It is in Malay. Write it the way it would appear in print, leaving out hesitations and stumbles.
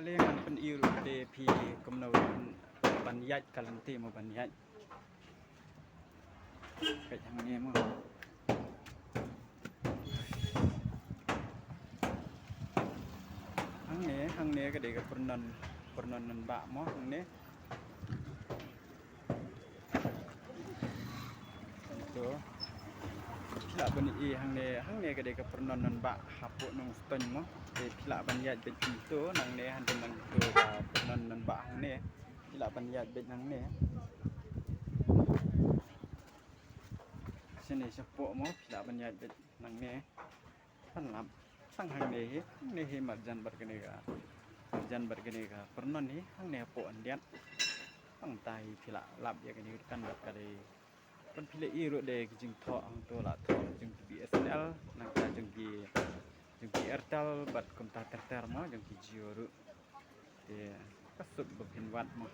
palingan pen iru de pi komno ban yat kalante mo ban yat kayak yang ni mo hang ne ka de ka pernon nan ba mo hang ne to pila ban i hang ne ka de ka pernon nan ba hapu nong ston mo de pila ban yat de to nang ne han nang to pernon nan ba hang ne pila ban yat de nang ne sini sepo mo pila ban yat de nang ne pan lap sang hang ne he marjan bergene ka pernon ni hang ne po andiat pang tai pila lap ya kani kan bat kali pan pila iru de jing tho ang to la tho jing BSNL nang ka jing Airtel bat kom ta ter mo jing Jio ru de kasut bepin wat mo